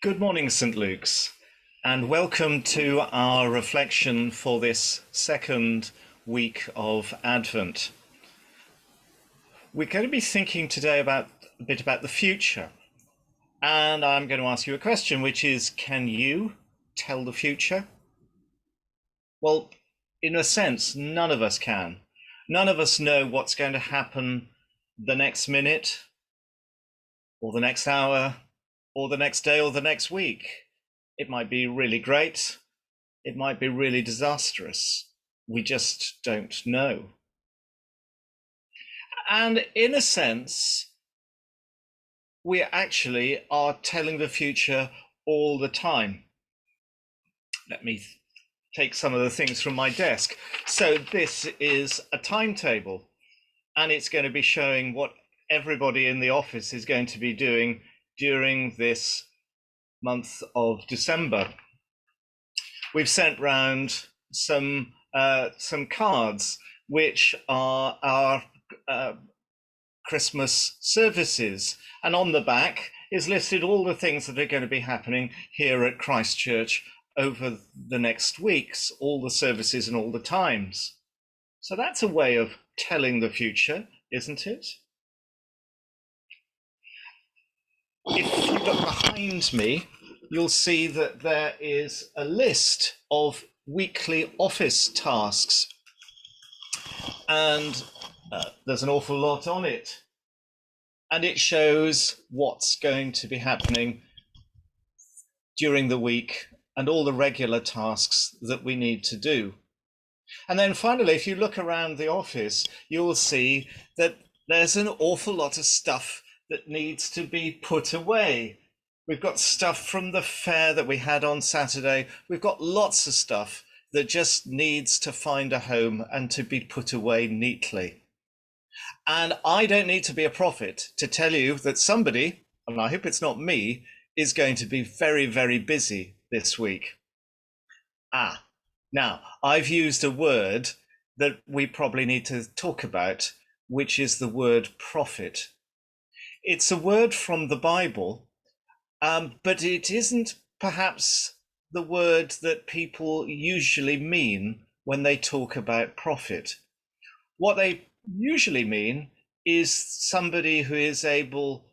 Good morning, St. Luke's, and welcome to our reflection for this second week of Advent. We're going to be thinking today a bit about the future, and I'm going to ask you a question, which is, can you tell the future? Well, in a sense, none of us can. None of us know what's going to happen the next minute, or the next hour, or the next day, or the next week. It might be really great. It might be really disastrous. We just don't know. And in a sense, we actually are telling the future all the time. Let me take some of the things from my desk. So this is a timetable, and it's going to be showing what everybody in the office is going to be doing during this month of December. We've sent round some cards, which are our Christmas services, and on the back is listed all the things that are going to be happening here at Christ Church over the next weeks, all the services and all the times. So that's a way of telling the future, isn't it? If you look behind me, you'll see that there is a list of weekly office tasks, and there's an awful lot on it, and it shows what's going to be happening during the week and all the regular tasks that we need to do. And then finally, if you look around the office, you'll see that there's an awful lot of stuff that needs to be put away. We've got stuff from the fair that we had on Saturday. We've got lots of stuff that just needs to find a home and to be put away neatly. And I don't need to be a prophet to tell you that somebody, and I hope it's not me, is going to be very, very busy this week. Now, I've used a word that we probably need to talk about, which is the word prophet. It's a word from the Bible, but it isn't perhaps the word that people usually mean when they talk about prophet. What they usually mean is somebody who is able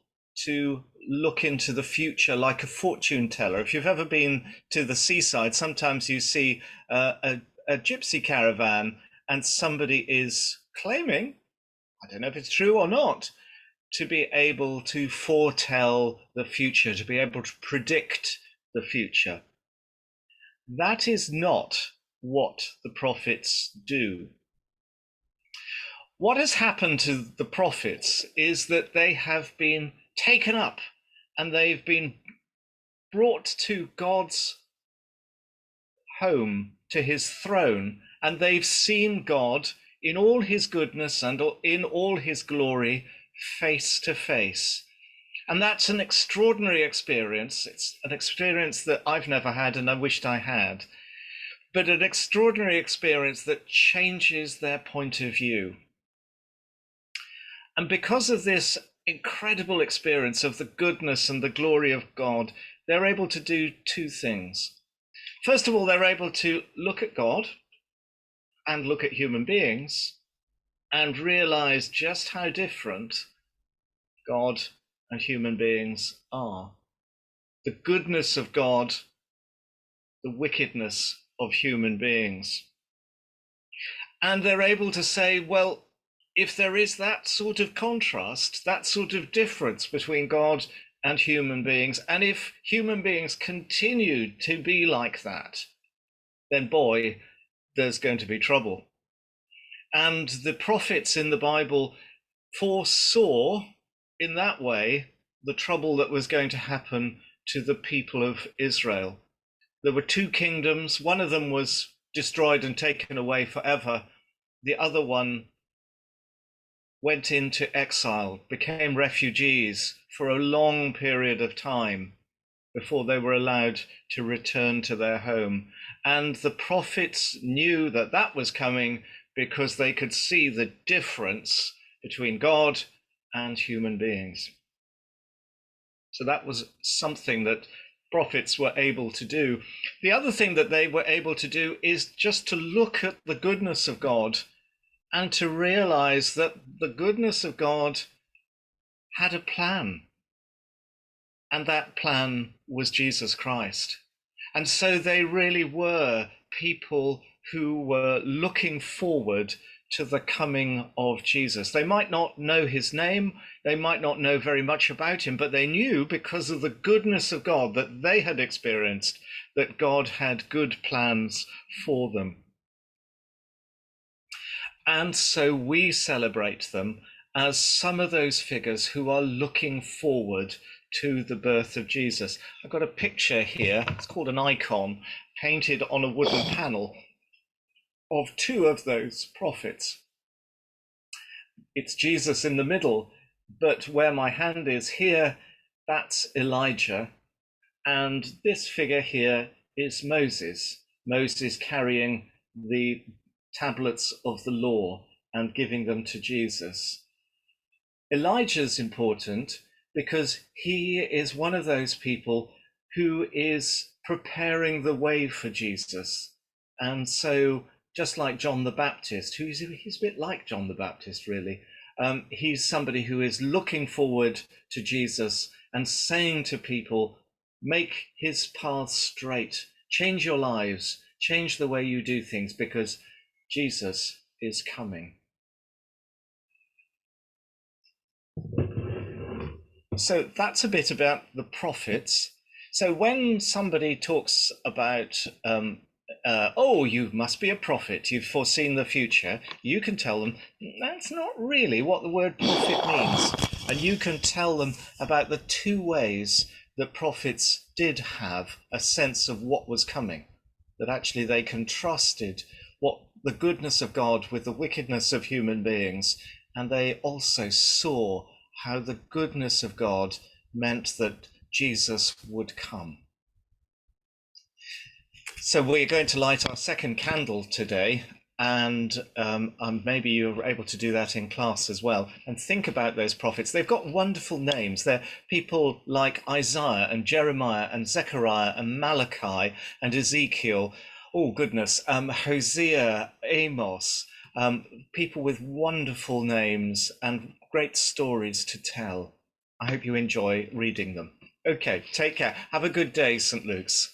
to look into the future like a fortune teller. If you've ever been to the seaside, sometimes you see a gypsy caravan and somebody is claiming, I don't know if it's true or not, to be able to foretell the future, to be able to predict the future. That is not what the prophets do. What has happened to the prophets is that they have been taken up and they've been brought to God's home, to his throne, and they've seen God in all his goodness and in all his glory, face to face. And that's an extraordinary experience. It's an experience that I've never had and I wished I had, but an extraordinary experience that changes their point of view. And because of this incredible experience of the goodness and the glory of God, they're able to do two things. First of all, they're able to look at God and look at human beings and realize just how different God and human beings are. The goodness of God, the wickedness of human beings. And they're able to say, well, if there is that sort of contrast, that sort of difference between God and human beings, and if human beings continue to be like that, then boy, there's going to be trouble. And the prophets in the Bible foresaw in that way the trouble that was going to happen to the people of Israel. There were two kingdoms. One of them was destroyed and taken away forever. The other one went into exile, became refugees for a long period of time before they were allowed to return to their home. And the prophets knew that that was coming because they could see the difference between God and human beings. So that was something that prophets were able to do. The other thing that they were able to do is just to look at the goodness of God and to realize that the goodness of God had a plan, and that plan was Jesus Christ. And so they really were people who were looking forward to the coming of Jesus. They might not know his name, they might not know very much about him, but they knew, because of the goodness of God that they had experienced, that God had good plans for them. And so we celebrate them as some of those figures who are looking forward to the birth of Jesus. I've got a picture here, it's called an icon, painted on a wooden panel of two of those prophets. It's Jesus in the middle, but where my hand is here, that's Elijah. And this figure here is Moses. Moses carrying the tablets of the law and giving them to Jesus. Elijah's important because he is one of those people who is preparing the way for Jesus. And so, just like John the Baptist, he's a bit like John the Baptist, really. He's somebody who is looking forward to Jesus and saying to people, make his path straight, change your lives, change the way you do things, because Jesus is coming. So that's a bit about the prophets. So when somebody talks about, oh, you must be a prophet, you've foreseen the future, you can tell them that's not really what the word prophet means. And you can tell them about the two ways that prophets did have a sense of what was coming, that actually they contrasted the goodness of God with the wickedness of human beings, and they also saw how the goodness of God meant that Jesus would come. So we're going to light our second candle today, and maybe you're able to do that in class as well, and think about those prophets. They've got wonderful names. They're people like Isaiah and Jeremiah and Zechariah and Malachi and Ezekiel. Oh goodness, Hosea, Amos, people with wonderful names and great stories to tell. I hope you enjoy reading them. Okay, take care. Have a good day, St. Luke's.